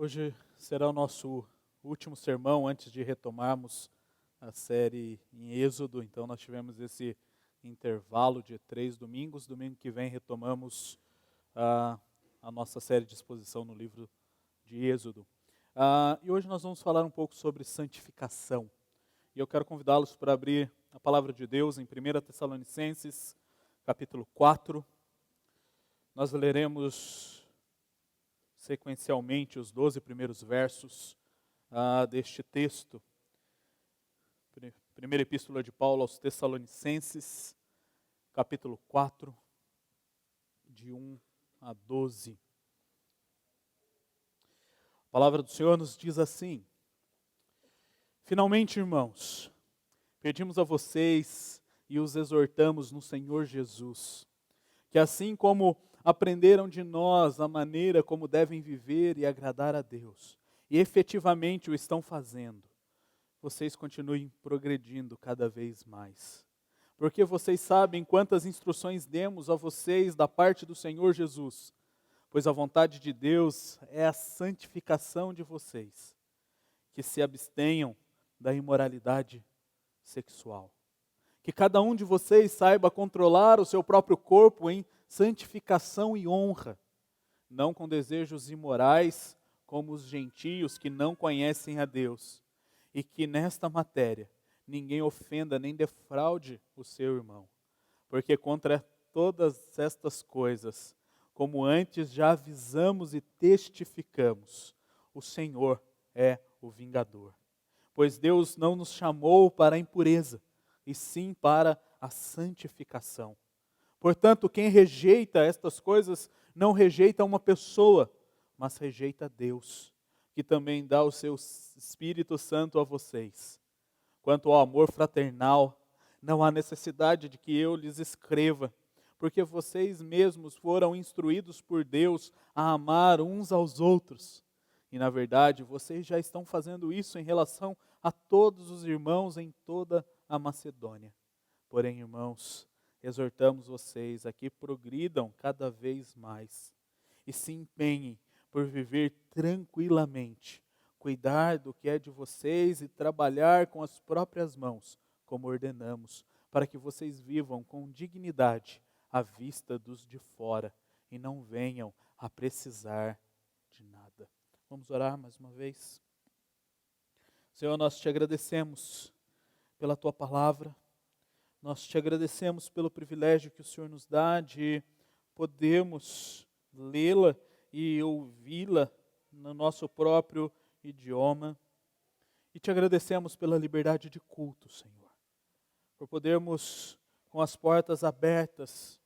Hoje será o nosso último sermão antes de retomarmos a série em Êxodo. Então nós tivemos esse intervalo de 3 domingos. Domingo que vem retomamos a nossa série de exposição no livro de Êxodo. E hoje nós vamos falar um pouco sobre santificação. E eu quero convidá-los para abrir a palavra de Deus em 1 Tessalonicenses, capítulo 4. Nós leremos sequencialmente os 12 primeiros versos deste texto. Primeira epístola de Paulo aos Tessalonicenses, capítulo 4, de 1 a 12. A palavra do Senhor nos diz assim: Finalmente, irmãos, pedimos a vocês e os exortamos no Senhor Jesus, que assim como aprenderam de nós a maneira como devem viver e agradar a Deus, e efetivamente o estão fazendo, vocês continuem progredindo cada vez mais. Porque vocês sabem quantas instruções demos a vocês da parte do Senhor Jesus, pois a vontade de Deus é a santificação de vocês, que se abstenham da imoralidade sexual. Que cada um de vocês saiba controlar o seu próprio corpo em santificação e honra, não com desejos imorais, como os gentios que não conhecem a Deus, e que nesta matéria ninguém ofenda nem defraude o seu irmão, porque contra todas estas coisas, como antes já avisamos e testificamos, o Senhor é o vingador. Pois Deus não nos chamou para a impureza, e sim para a santificação. Portanto, quem rejeita estas coisas, não rejeita uma pessoa, mas rejeita Deus, que também dá o seu Espírito Santo a vocês. Quanto ao amor fraternal, não há necessidade de que eu lhes escreva, porque vocês mesmos foram instruídos por Deus a amar uns aos outros. E, na verdade, vocês já estão fazendo isso em relação a todos os irmãos em toda a Macedônia. Porém, irmãos, exortamos vocês a que progridam cada vez mais e se empenhem por viver tranquilamente, cuidar do que é de vocês e trabalhar com as próprias mãos, como ordenamos, para que vocês vivam com dignidade à vista dos de fora e não venham a precisar de nada. Vamos orar mais uma vez? Senhor, nós te agradecemos pela Tua palavra, nós te agradecemos pelo privilégio que o Senhor nos dá de podermos lê-la e ouvi-la no nosso próprio idioma. E te agradecemos pela liberdade de culto, Senhor, por podermos, com as portas abertas,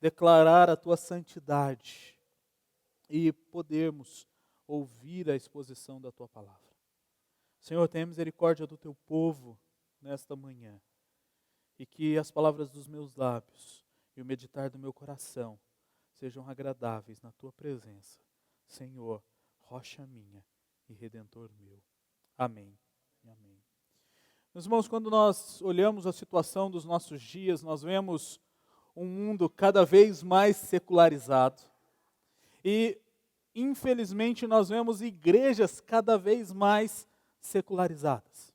declarar a Tua santidade e podermos ouvir a exposição da Tua palavra. Senhor, tenha misericórdia do Teu povo nesta manhã, e que as palavras dos meus lábios e o meditar do meu coração sejam agradáveis na Tua presença, Senhor, rocha minha e redentor meu. Amém e amém. Meus irmãos, quando nós olhamos a situação dos nossos dias, nós vemos um mundo cada vez mais secularizado e, infelizmente, nós vemos igrejas cada vez mais secularizadas.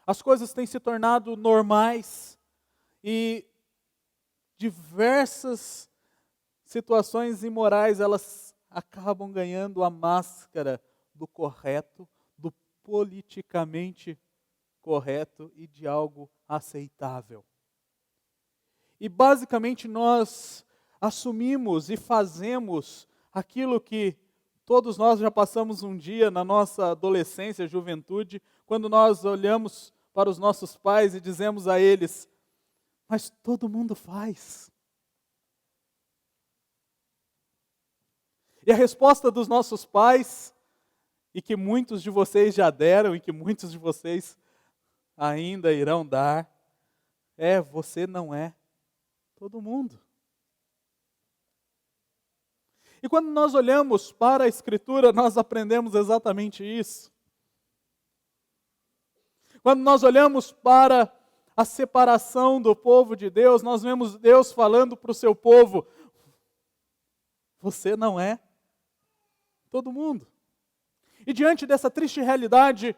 As coisas têm se tornado normais e diversas situações imorais, elas acabam ganhando a máscara do correto, do politicamente correto e de algo aceitável. E basicamente nós assumimos e fazemos aquilo que todos nós já passamos um dia na nossa adolescência, juventude, quando nós olhamos para os nossos pais e dizemos a eles: mas todo mundo faz. E a resposta dos nossos pais, e que muitos de vocês já deram e que muitos de vocês ainda irão dar, é: você não é todo mundo. E quando nós olhamos para a Escritura, nós aprendemos exatamente isso. Quando nós olhamos para a separação do povo de Deus, nós vemos Deus falando para o seu povo: você não é todo mundo. E diante dessa triste realidade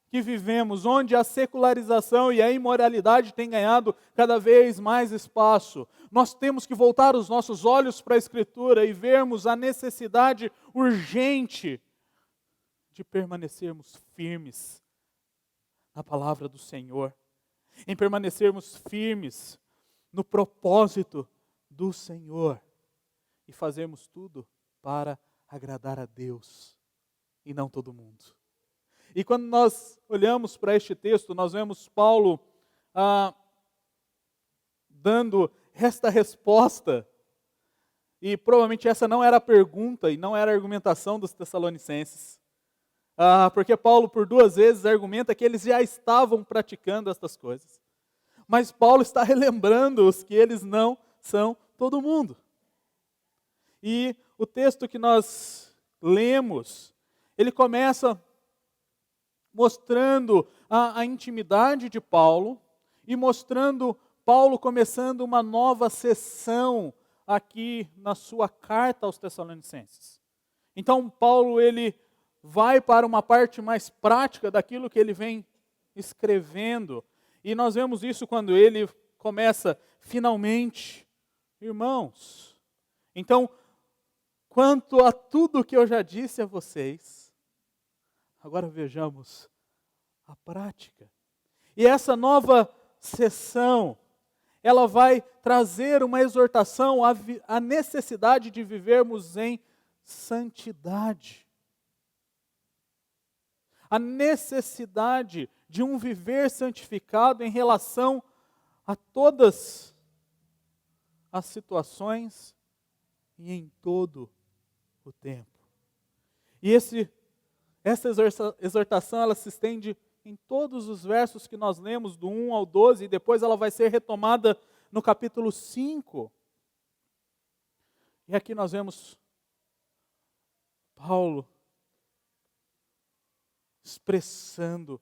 que vivemos, onde a secularização e a imoralidade têm ganhado cada vez mais espaço, nós temos que voltar os nossos olhos para a Escritura e vermos a necessidade urgente de permanecermos firmes na palavra do Senhor, em permanecermos firmes no propósito do Senhor e fazermos tudo para agradar a Deus e não todo mundo. E quando nós olhamos para este texto, nós vemos Paulo dando esta resposta, e provavelmente essa não era a pergunta e não era a argumentação dos Tessalonicenses, porque Paulo por 2 vezes argumenta que eles já estavam praticando estas coisas. Mas Paulo está relembrando-os que eles não são todo mundo. E o texto que nós lemos, ele começa mostrando a intimidade de Paulo e mostrando Paulo começando uma nova sessão aqui na sua carta aos Tessalonicenses. Então Paulo ele vai para uma parte mais prática daquilo que ele vem escrevendo. E nós vemos isso quando ele começa, finalmente, irmãos. Então, quanto a tudo que eu já disse a vocês, agora vejamos a prática. E essa nova sessão, ela vai trazer uma exortação à necessidade de vivermos em santidade. A necessidade de um viver santificado em relação a todas as situações e em todo o tempo. E essa exortação ela se estende em todos os versos que nós lemos, do 1 ao 12, e depois ela vai ser retomada no capítulo 5. E aqui nós vemos Paulo expressando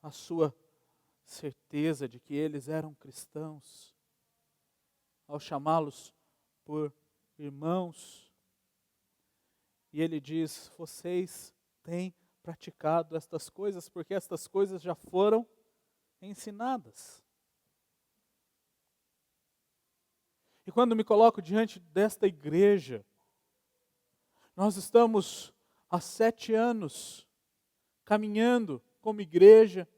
a sua certeza de que eles eram cristãos, ao chamá-los por irmãos. E ele diz: vocês têm praticado estas coisas, porque estas coisas já foram ensinadas. E quando me coloco diante desta igreja, nós estamos há 7 anos caminhando como igreja.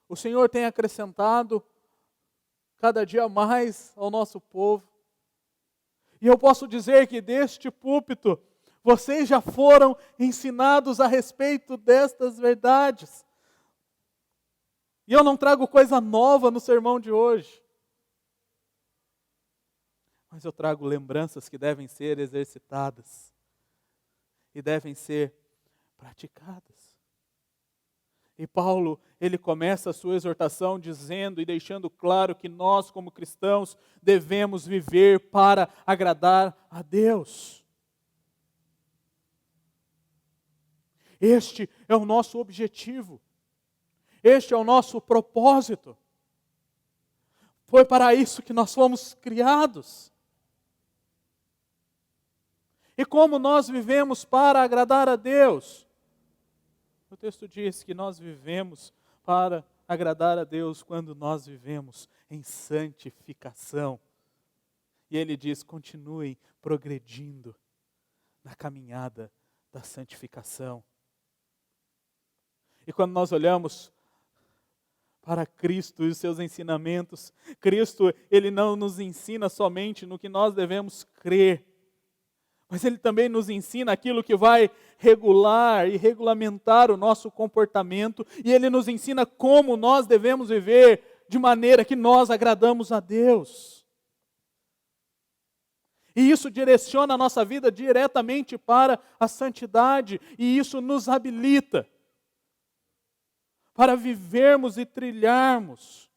O Senhor tem acrescentado cada dia mais ao nosso povo. E eu posso dizer que deste púlpito, vocês já foram ensinados a respeito destas verdades. E eu não trago coisa nova no sermão de hoje. Mas eu trago lembranças que devem ser exercitadas e devem ser praticadas. E Paulo, ele começa a sua exortação dizendo e deixando claro que nós, como cristãos, devemos viver para agradar a Deus. Este é o nosso objetivo. Este é o nosso propósito. Foi para isso que nós fomos criados. E como nós vivemos para agradar a Deus? O texto diz que nós vivemos para agradar a Deus quando nós vivemos em santificação. E ele diz: continuem progredindo na caminhada da santificação. E quando nós olhamos para Cristo e os seus ensinamentos, Cristo, ele não nos ensina somente no que nós devemos crer, mas ele também nos ensina aquilo que vai regular e regulamentar o nosso comportamento, e ele nos ensina como nós devemos viver de maneira que nós agradamos a Deus. E isso direciona a nossa vida diretamente para a santidade, e isso nos habilita para vivermos e trilharmos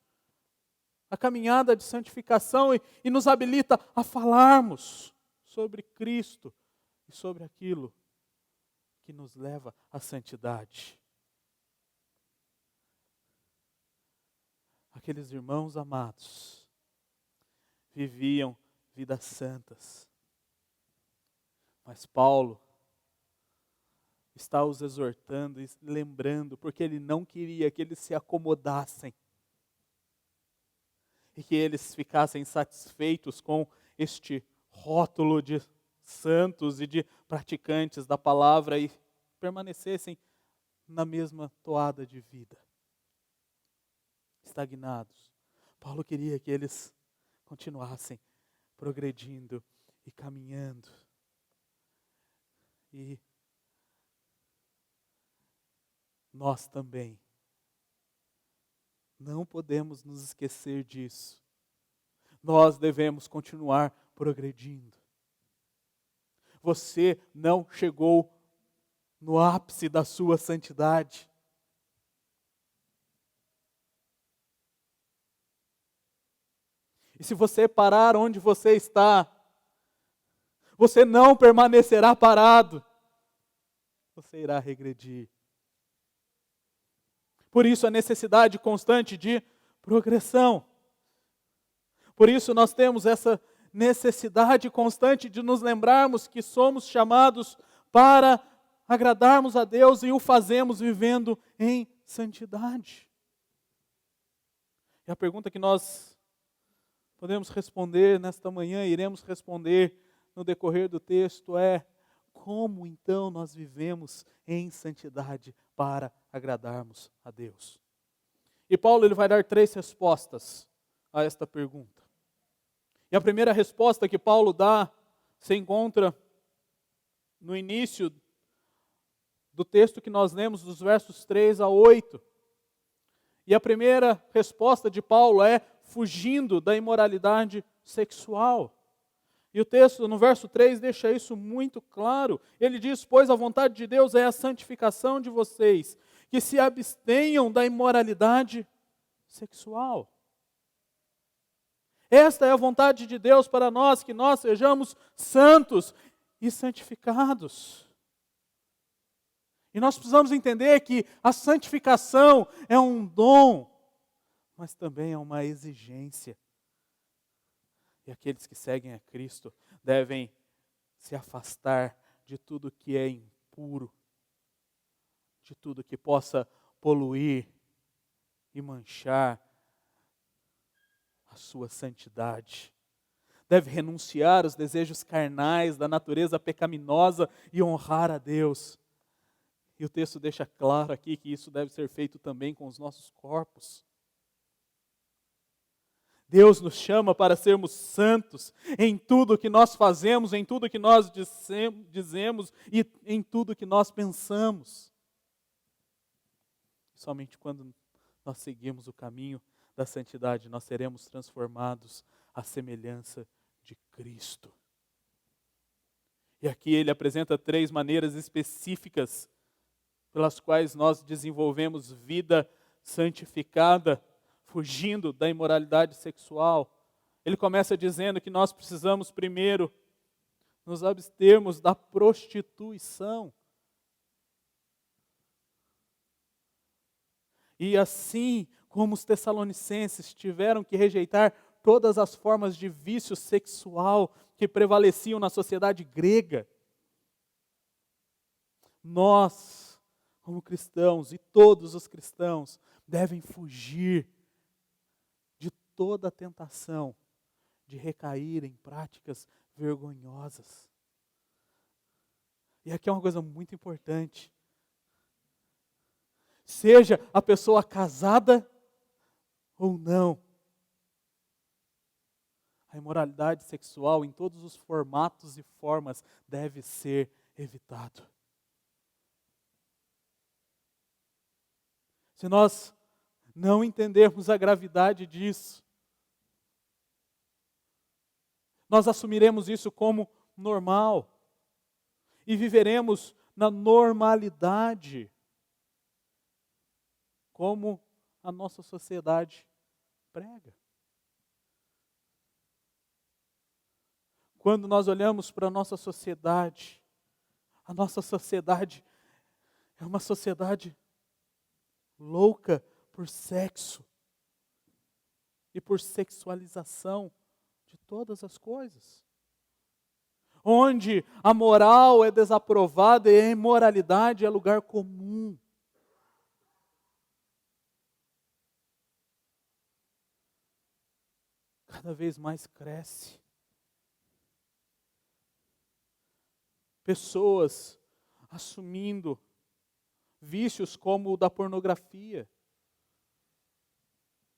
a caminhada de santificação e nos habilita a falarmos sobre Cristo e sobre aquilo que nos leva à santidade. Aqueles irmãos amados viviam vidas santas, mas Paulo está os exortando e lembrando, porque Ele não queria que eles se acomodassem e que eles ficassem satisfeitos com este rótulo de santos e de praticantes da palavra e permanecessem na mesma toada de vida, estagnados. Paulo queria que eles continuassem progredindo e caminhando. E nós também não podemos nos esquecer disso. Nós devemos continuar progredindo. Você não chegou no ápice da sua santidade. E se você parar onde você está, você não permanecerá parado. Você irá regredir. Por isso a necessidade constante de progressão. Por isso nós temos essa necessidade constante de nos lembrarmos que somos chamados para agradarmos a Deus e o fazemos vivendo em santidade. E a pergunta que nós podemos responder nesta manhã, iremos responder no decorrer do texto é: como então nós vivemos em santidade para agradarmos a Deus? E Paulo ele vai dar 3 respostas a esta pergunta. E a primeira resposta que Paulo dá se encontra no início do texto que nós lemos, dos versos 3 a 8. E a primeira resposta de Paulo é fugindo da imoralidade sexual. E o texto, no verso 3, deixa isso muito claro. Ele diz: pois a vontade de Deus é a santificação de vocês, que se abstenham da imoralidade sexual. Esta é a vontade de Deus para nós, que nós sejamos santos e santificados. E nós precisamos entender que a santificação é um dom, mas também é uma exigência. E aqueles que seguem a Cristo devem se afastar de tudo que é impuro, de tudo que possa poluir e manchar a sua santidade. Deve renunciar aos desejos carnais da natureza pecaminosa e honrar a Deus. E o texto deixa claro aqui que isso deve ser feito também com os nossos corpos. Deus nos chama para sermos santos em tudo que nós fazemos, em tudo que nós dizemos e em tudo que nós pensamos. Somente quando nós seguimos o caminho da santidade, nós seremos transformados à semelhança de Cristo. E aqui ele apresenta 3 maneiras específicas pelas quais nós desenvolvemos vida santificada, fugindo da imoralidade sexual. Ele começa dizendo que nós precisamos primeiro nos abstermos da prostituição. E assim como os tessalonicenses tiveram que rejeitar todas as formas de vício sexual que prevaleciam na sociedade grega, nós, como cristãos, e todos os cristãos, devem fugir de toda a tentação de recair em práticas vergonhosas. E aqui é uma coisa muito importante. Seja a pessoa casada ou não, a imoralidade sexual em todos os formatos e formas deve ser evitado. Se nós não entendermos a gravidade disso, nós assumiremos isso como normal e viveremos na normalidade, como a nossa sociedade prega. Quando nós olhamos para a nossa sociedade é uma sociedade louca por sexo e por sexualização de todas as coisas. onde a moral é desaprovada e a imoralidade é lugar comum. Cada vez mais cresce. Pessoas assumindo vícios como o da pornografia.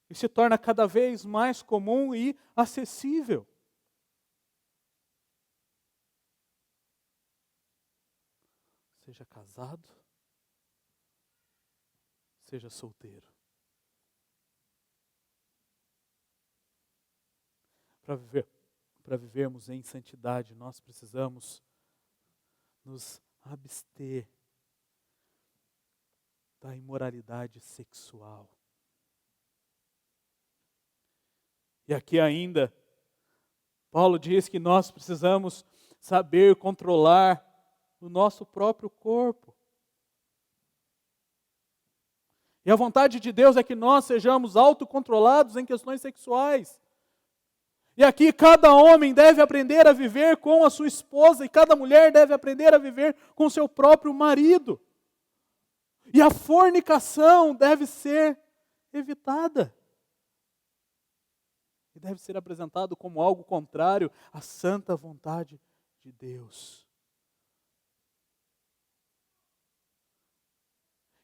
E se torna cada vez mais comum e acessível. Seja casado, seja solteiro. Para vivermos em santidade, nós precisamos nos abster da imoralidade sexual. E aqui ainda, Paulo diz que nós precisamos saber controlar o nosso próprio corpo. E a vontade de Deus é que nós sejamos autocontrolados em questões sexuais. E aqui cada homem deve aprender a viver com a sua esposa e cada mulher deve aprender a viver com seu próprio marido. E a fornicação deve ser evitada. E deve ser apresentado como algo contrário à santa vontade de Deus.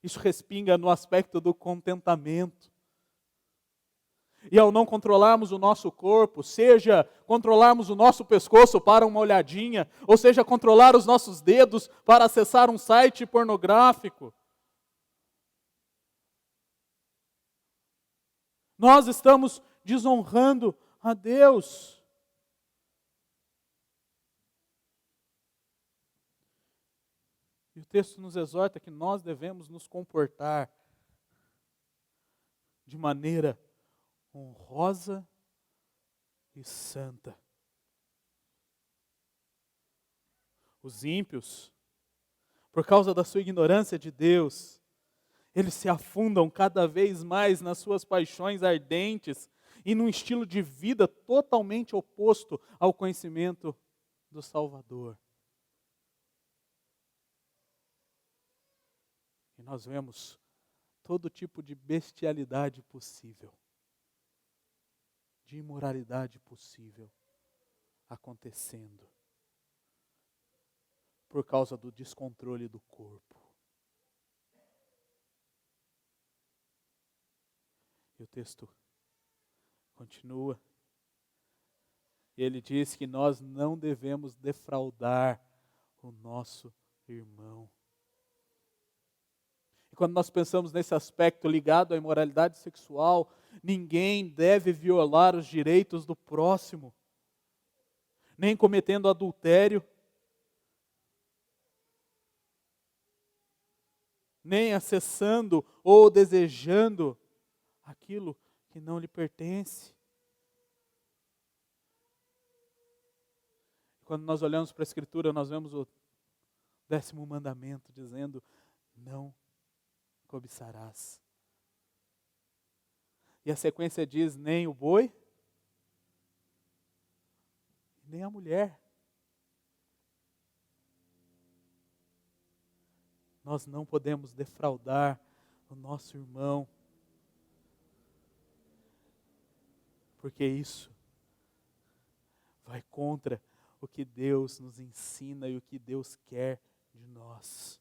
Isso respinga no aspecto do contentamento. E ao não controlarmos o nosso corpo, seja controlarmos o nosso pescoço para uma olhadinha, ou seja, controlar os nossos dedos para acessar um site pornográfico, nós estamos desonrando a Deus. E o texto nos exorta que nós devemos nos comportar de maneira honrosa e santa. Os ímpios, por causa da sua ignorância de Deus, eles se afundam cada vez mais nas suas paixões ardentes e num estilo de vida totalmente oposto ao conhecimento do Salvador. E nós vemos todo tipo de bestialidade possível, de imoralidade possível acontecendo por causa do descontrole do corpo. E o texto continua. E ele diz que nós não devemos defraudar o nosso irmão. E quando nós pensamos nesse aspecto ligado à imoralidade sexual, ninguém deve violar os direitos do próximo, nem cometendo adultério, nem acessando ou desejando aquilo que não lhe pertence. Quando nós olhamos para a Escritura, nós vemos o 10º mandamento dizendo: não cobiçarás. E a sequência diz: nem o boi, nem a mulher. Nós não podemos defraudar o nosso irmão, porque isso vai contra o que Deus nos ensina e o que Deus quer de nós.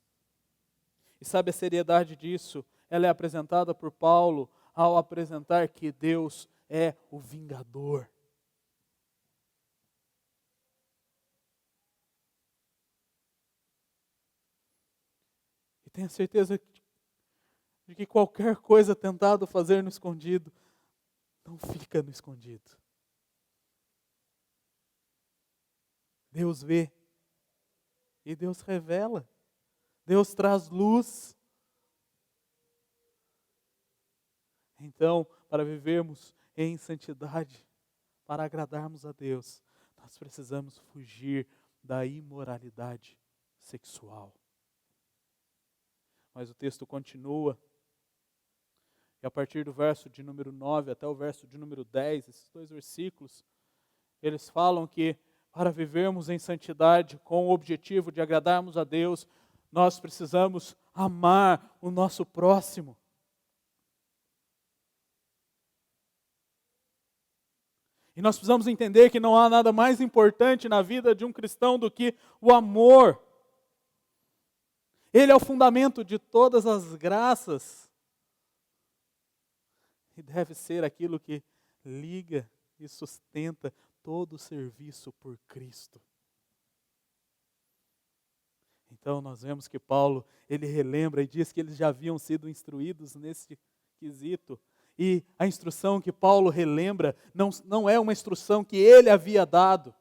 E sabe a seriedade disso? Ela é apresentada por Paulo ao apresentar que Deus é o vingador. E tenha certeza de que qualquer coisa tentado fazer no escondido, não fica no escondido. Deus vê. E Deus revela. Deus traz luz. Então, para vivermos em santidade, para agradarmos a Deus, nós precisamos fugir da imoralidade sexual. Mas o texto continua. E a partir do verso de número 9 até o verso de número 10, esses 2 versículos, eles falam que para vivermos em santidade com o objetivo de agradarmos a Deus, nós precisamos amar o nosso próximo. E nós precisamos entender que não há nada mais importante na vida de um cristão do que o amor. Ele é o fundamento de todas as graças. E deve ser aquilo que liga e sustenta todo o serviço por Cristo. Então nós vemos que Paulo, ele relembra e diz que eles já haviam sido instruídos nesse quesito. E a instrução que Paulo relembra não é uma instrução que ele havia dado.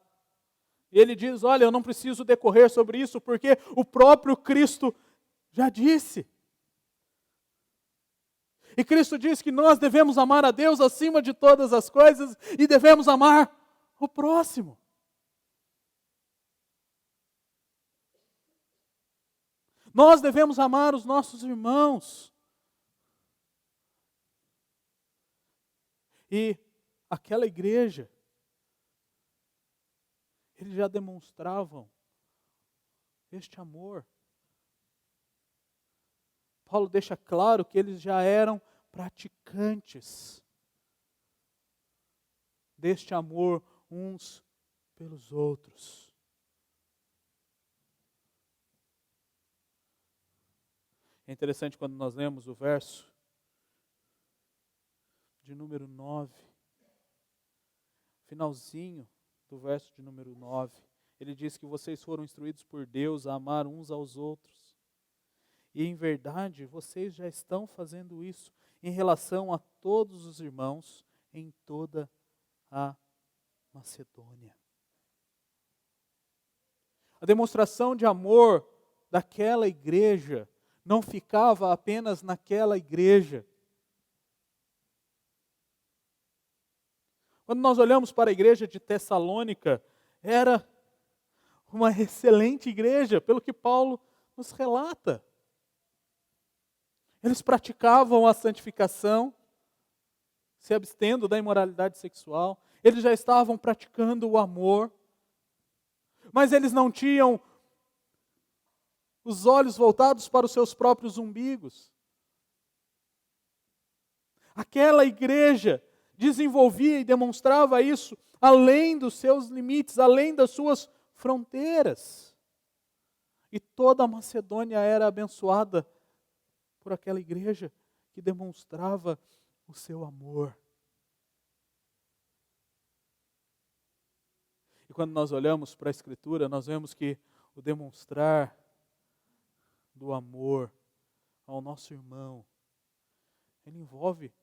Ele diz, olha, eu não preciso decorrer sobre isso, porque o próprio Cristo já disse. E Cristo diz que nós devemos amar a Deus acima de todas as coisas e devemos amar o próximo. Nós devemos amar os nossos irmãos. E aquela igreja, eles já demonstravam este amor. Paulo deixa claro que eles já eram praticantes deste amor uns pelos outros. É interessante quando nós lemos o verso de número 9, finalzinho do verso de número 9, ele diz que vocês foram instruídos por Deus a amar uns aos outros. E em verdade, vocês já estão fazendo isso em relação a todos os irmãos em toda a Macedônia. A demonstração de amor daquela igreja não ficava apenas naquela igreja. Quando nós olhamos para a igreja de Tessalônica, era uma excelente igreja, pelo que Paulo nos relata. Eles praticavam a santificação, se abstendo da imoralidade sexual. Eles já estavam praticando o amor, mas eles não tinham os olhos voltados para os seus próprios umbigos. Aquela igreja desenvolvia e demonstrava isso além dos seus limites, além das suas fronteiras. E toda a Macedônia era abençoada por aquela igreja que demonstrava o seu amor. E quando nós olhamos para a Escritura, nós vemos que o demonstrar do amor ao nosso irmão, ele envolve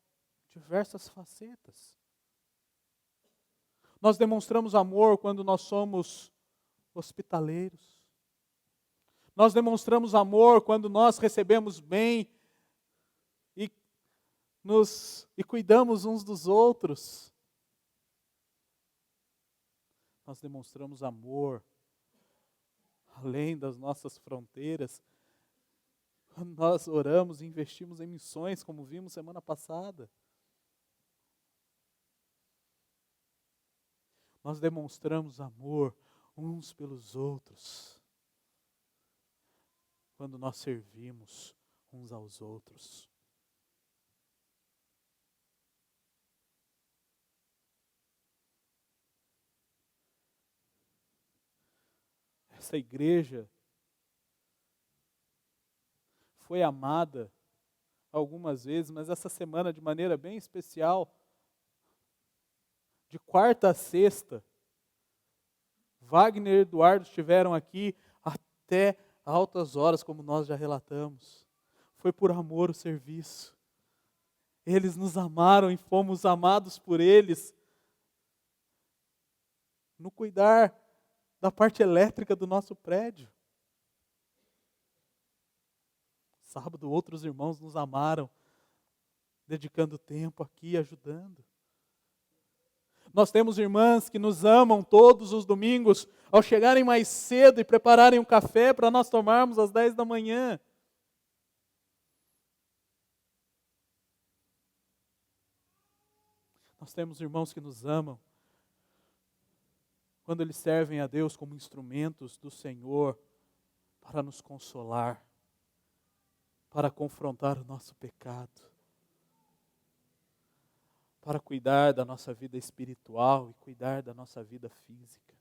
diversas facetas. Nós demonstramos amor quando nós somos hospitaleiros. Nós demonstramos amor quando nós recebemos bem e cuidamos uns dos outros. Nós demonstramos amor além das nossas fronteiras quando nós oramos e investimos em missões, como vimos semana passada. Nós demonstramos amor uns pelos outros quando nós servimos uns aos outros. Essa igreja foi amada algumas vezes, mas essa semana de maneira bem especial, de quarta a sexta, Wagner e Eduardo estiveram aqui até altas horas, como nós já relatamos. Foi por amor o serviço. Eles nos amaram e fomos amados por eles. No cuidar da parte elétrica do nosso prédio. Sábado, outros irmãos nos amaram, dedicando tempo aqui, ajudando. Nós temos irmãs que nos amam todos os domingos, ao chegarem mais cedo e prepararem um café para nós tomarmos às 10 da manhã. Nós temos irmãos que nos amam quando eles servem a Deus como instrumentos do Senhor para nos consolar, para confrontar o nosso pecado, para cuidar da nossa vida espiritual e cuidar da nossa vida física.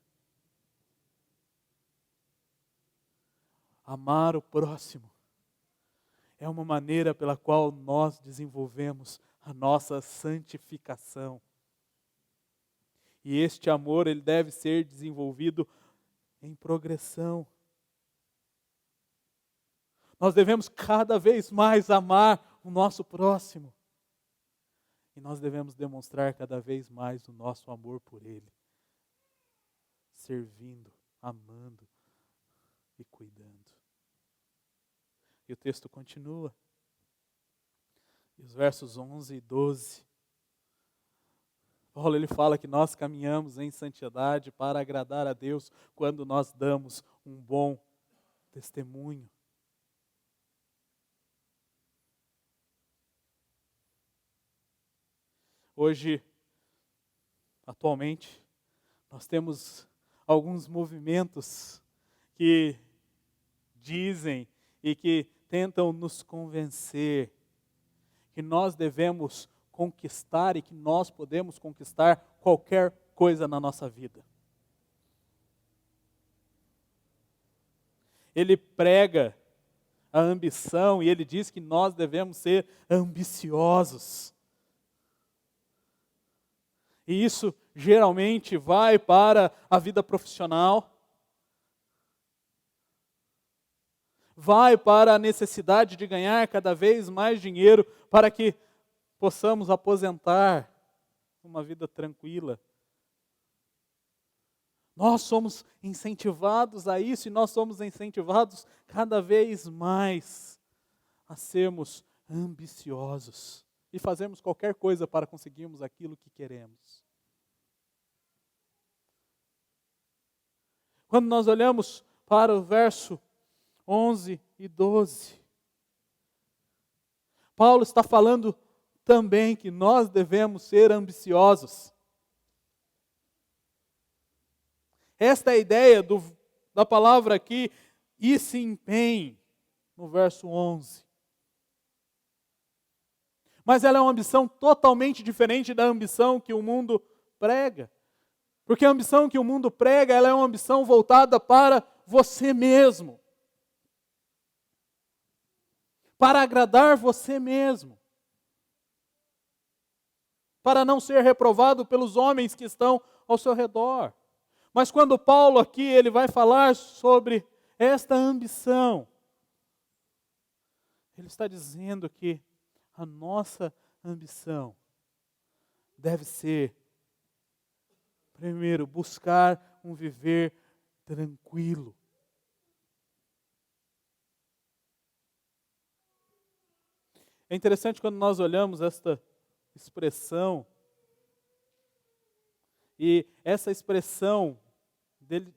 Amar o próximo é uma maneira pela qual nós desenvolvemos a nossa santificação. E este amor, ele deve ser desenvolvido em progressão. Nós devemos cada vez mais amar o nosso próximo. E nós devemos demonstrar cada vez mais o nosso amor por ele. Servindo, amando e cuidando. E o texto continua. E os versos 11 e 12. Paulo ele fala que nós caminhamos em santidade para agradar a Deus quando nós damos um bom testemunho. Hoje, atualmente, nós temos alguns movimentos que dizem e que tentam nos convencer que nós devemos conquistar e que nós podemos conquistar qualquer coisa na nossa vida. Ele prega a ambição e ele diz que nós devemos ser ambiciosos. E isso geralmente vai para a vida profissional, vai para a necessidade de ganhar cada vez mais dinheiro para que possamos aposentar uma vida tranquila. Nós somos incentivados a isso e nós somos incentivados cada vez mais a sermos ambiciosos e fazermos qualquer coisa para conseguirmos aquilo que queremos. Quando nós olhamos para o verso 11 e 12, Paulo está falando também que nós devemos ser ambiciosos. Esta é a ideia da palavra aqui, e se empenhe, no verso 11. Mas ela é uma ambição totalmente diferente da ambição que o mundo prega. Porque a ambição que o mundo prega, ela é uma ambição voltada para você mesmo. Para agradar você mesmo. Para não ser reprovado pelos homens que estão ao seu redor. Mas quando Paulo aqui, ele vai falar sobre esta ambição, ele está dizendo que a nossa ambição deve ser, primeiro, buscar um viver tranquilo. É interessante quando nós olhamos esta expressão, e essa expressão,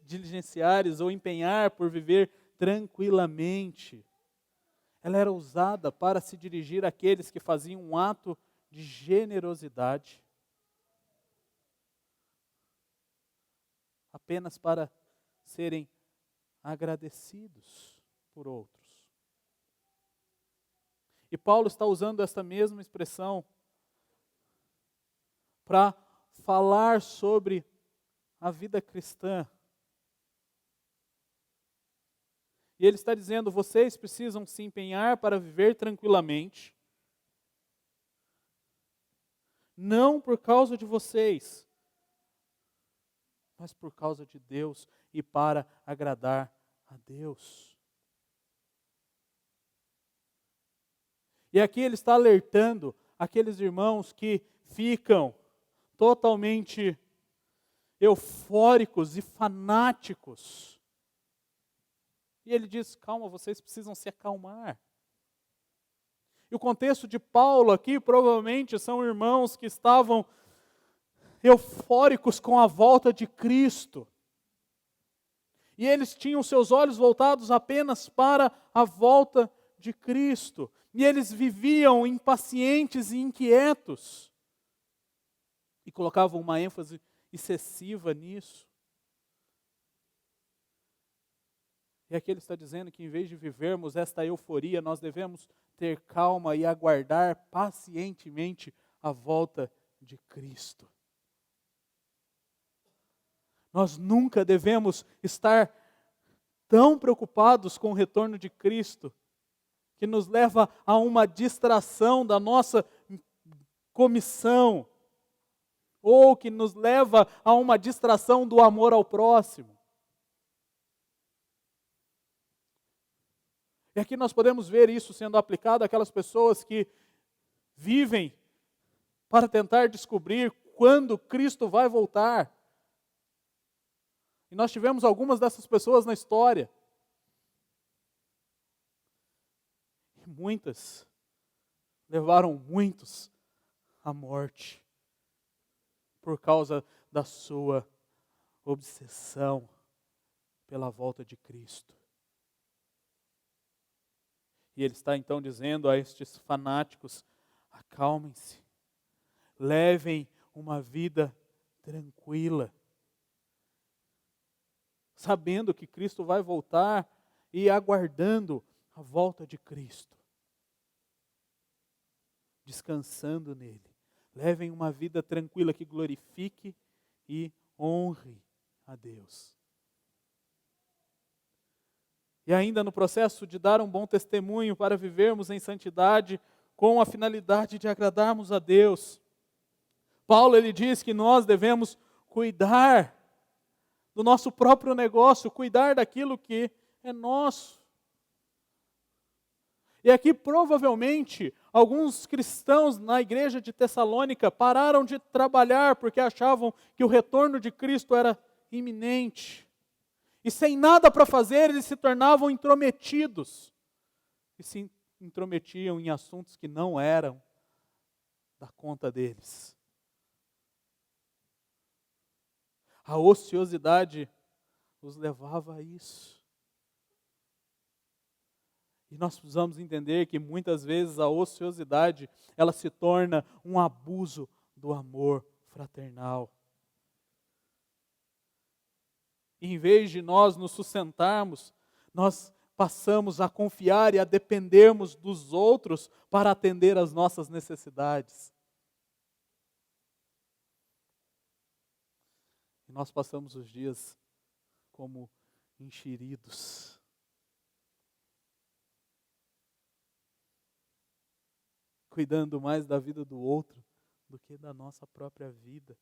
diligenciares ou empenhar por viver tranquilamente, ela era usada para se dirigir àqueles que faziam um ato de generosidade, apenas para serem agradecidos por outros. E Paulo está usando esta mesma expressão para falar sobre a vida cristã. E ele está dizendo, vocês precisam se empenhar para viver tranquilamente, não por causa de vocês, mas por causa de Deus e para agradar a Deus. E aqui ele está alertando aqueles irmãos que ficam totalmente eufóricos e fanáticos. E ele diz, calma, vocês precisam se acalmar. E o contexto de Paulo aqui provavelmente são irmãos que estavam eufóricos com a volta de Cristo. E eles tinham seus olhos voltados apenas para a volta de Cristo. E eles viviam impacientes e inquietos. E colocavam uma ênfase excessiva nisso. E aqui ele está dizendo que em vez de vivermos esta euforia, nós devemos ter calma e aguardar pacientemente a volta de Cristo. Nós nunca devemos estar tão preocupados com o retorno de Cristo, que nos leva a uma distração da nossa comissão, ou que nos leva a uma distração do amor ao próximo. E aqui nós podemos ver isso sendo aplicado àquelas pessoas que vivem para tentar descobrir quando Cristo vai voltar. E nós tivemos algumas dessas pessoas na história. E muitas levaram muitos à morte por causa da sua obsessão pela volta de Cristo. E ele está então dizendo a estes fanáticos: acalmem-se, levem uma vida tranquila, sabendo que Cristo vai voltar e aguardando a volta de Cristo, descansando nele. Levem uma vida tranquila que glorifique e honre a Deus. E ainda no processo de dar um bom testemunho para vivermos em santidade com a finalidade de agradarmos a Deus, Paulo ele diz que nós devemos cuidar do nosso próprio negócio, cuidar daquilo que é nosso. E aqui provavelmente alguns cristãos na igreja de Tessalônica pararam de trabalhar porque achavam que o retorno de Cristo era iminente. E sem nada para fazer, eles se tornavam intrometidos. E se intrometiam em assuntos que não eram da conta deles. A ociosidade os levava a isso. E nós precisamos entender que muitas vezes a ociosidade, ela se torna um abuso do amor fraternal. E em vez de nós nos sustentarmos, nós passamos a confiar e a dependermos dos outros para atender às nossas necessidades. E nós passamos os dias como enxeridos. Cuidando mais da vida do outro do que da nossa própria vida.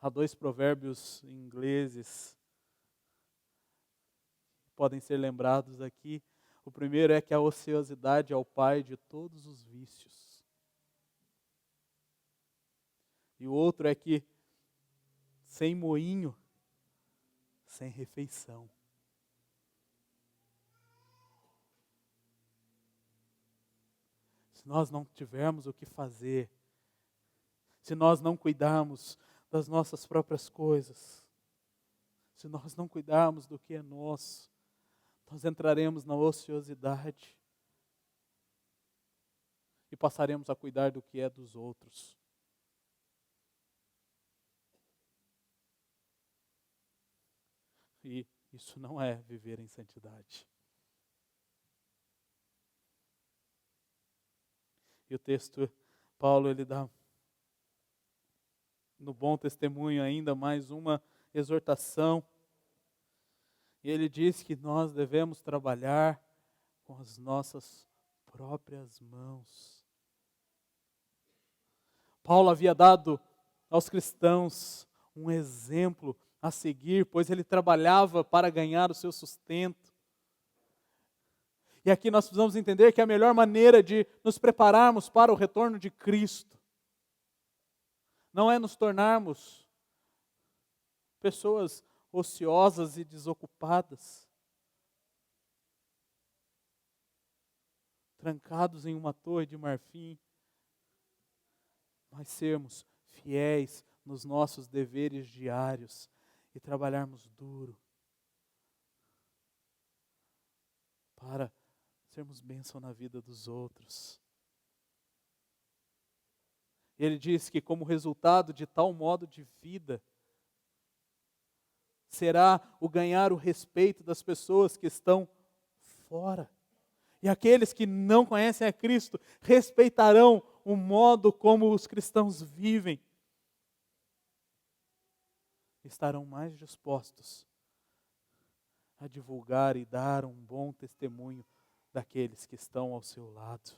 Há 2 provérbios ingleses que podem ser lembrados aqui. O primeiro é que a ociosidade é o pai de todos os vícios. E o outro é que sem moinho, sem refeição. Se nós não tivermos o que fazer, se nós não cuidarmos das nossas próprias coisas, se nós não cuidarmos do que é nosso, nós entraremos na ociosidade e passaremos a cuidar do que é dos outros. E isso não é viver em santidade. E o texto, Paulo, ele dá no bom testemunho ainda mais uma exortação. E ele diz que nós devemos trabalhar com as nossas próprias mãos. Paulo havia dado aos cristãos um exemplo a seguir, pois ele trabalhava para ganhar o seu sustento. E aqui nós precisamos entender que a melhor maneira de nos prepararmos para o retorno de Cristo não é nos tornarmos pessoas ociosas e desocupadas, trancados em uma torre de marfim, mas sermos fiéis nos nossos deveres diários e trabalharmos duro para sermos bênção na vida dos outros. Ele diz que como resultado de tal modo de vida, será o ganhar o respeito das pessoas que estão fora. E aqueles que não conhecem a Cristo respeitarão o modo como os cristãos vivem. Estarão mais dispostos a divulgar e dar um bom testemunho daqueles que estão ao seu lado.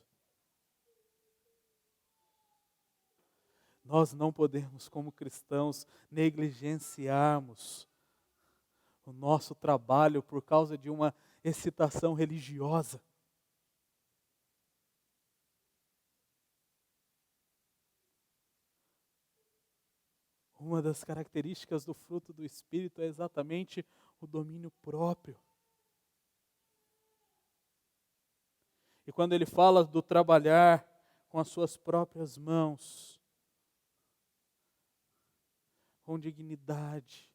Nós não podemos, como cristãos, negligenciarmos o nosso trabalho por causa de uma excitação religiosa. Uma das características do fruto do Espírito é exatamente o domínio próprio. E quando ele fala do trabalhar com as suas próprias mãos, com dignidade,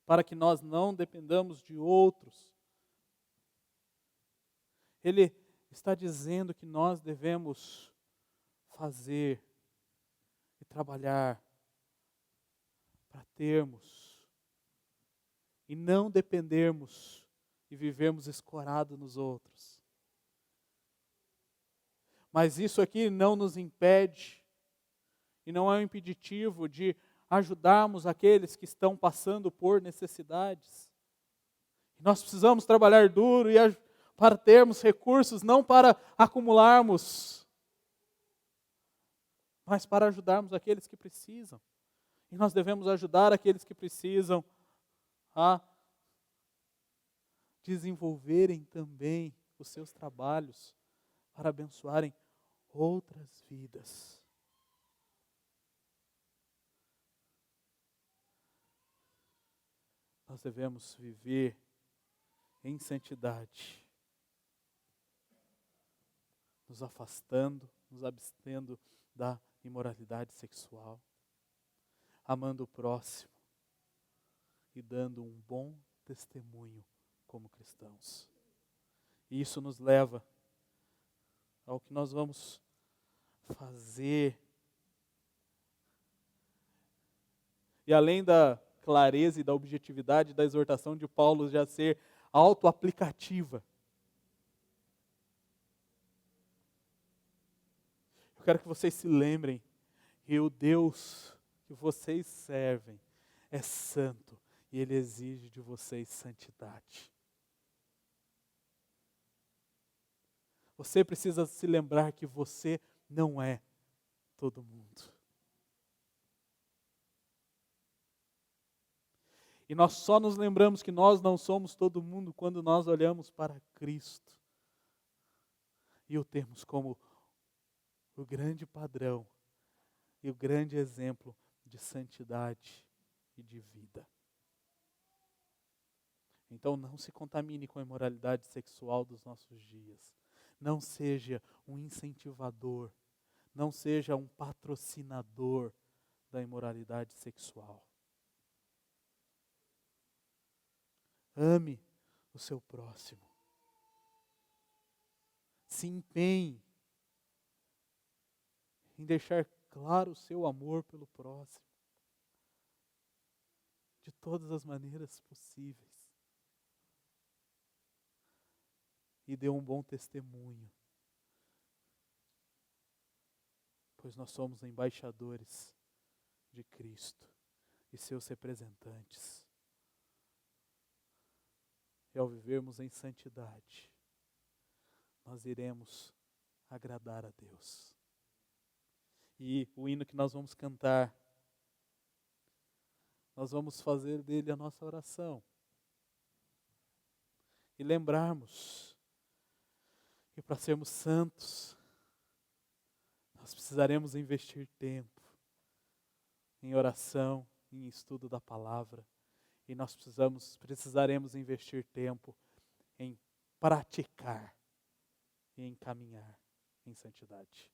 para que nós não dependamos de outros, ele está dizendo que nós devemos fazer e trabalhar para termos e não dependermos e vivermos escorado nos outros. Mas isso aqui não nos impede e não é um impeditivo de ajudarmos aqueles que estão passando por necessidades. Nós precisamos trabalhar duro para termos recursos, não para acumularmos, mas para ajudarmos aqueles que precisam. E nós devemos ajudar aqueles que precisam a desenvolverem também os seus trabalhos para abençoarem outras vidas. Nós devemos viver em santidade, nos afastando, nos abstendo da imoralidade sexual, amando o próximo e dando um bom testemunho como cristãos. E isso nos leva ao que nós vamos fazer. E além da clareza e da objetividade da exortação de Paulo já ser autoaplicativa, eu quero que vocês se lembrem que o Deus que vocês servem é santo e Ele exige de vocês santidade. Você precisa se lembrar que você não é todo mundo. E nós só nos lembramos que nós não somos todo mundo quando nós olhamos para Cristo e o temos como o grande padrão e o grande exemplo de santidade e de vida. Então não se contamine com a imoralidade sexual dos nossos dias. Não seja um incentivador, não seja um patrocinador da imoralidade sexual. Ame o seu próximo. Se empenhe em deixar claro o seu amor pelo próximo, de todas as maneiras possíveis. E dê um bom testemunho, pois nós somos embaixadores de Cristo e seus representantes. E ao vivermos em santidade, nós iremos agradar a Deus. E o hino que nós vamos cantar, nós vamos fazer dele a nossa oração. E lembrarmos que para sermos santos, nós precisaremos investir tempo em oração, em estudo da palavra. E nós precisaremos investir tempo em praticar e em caminhar em santidade.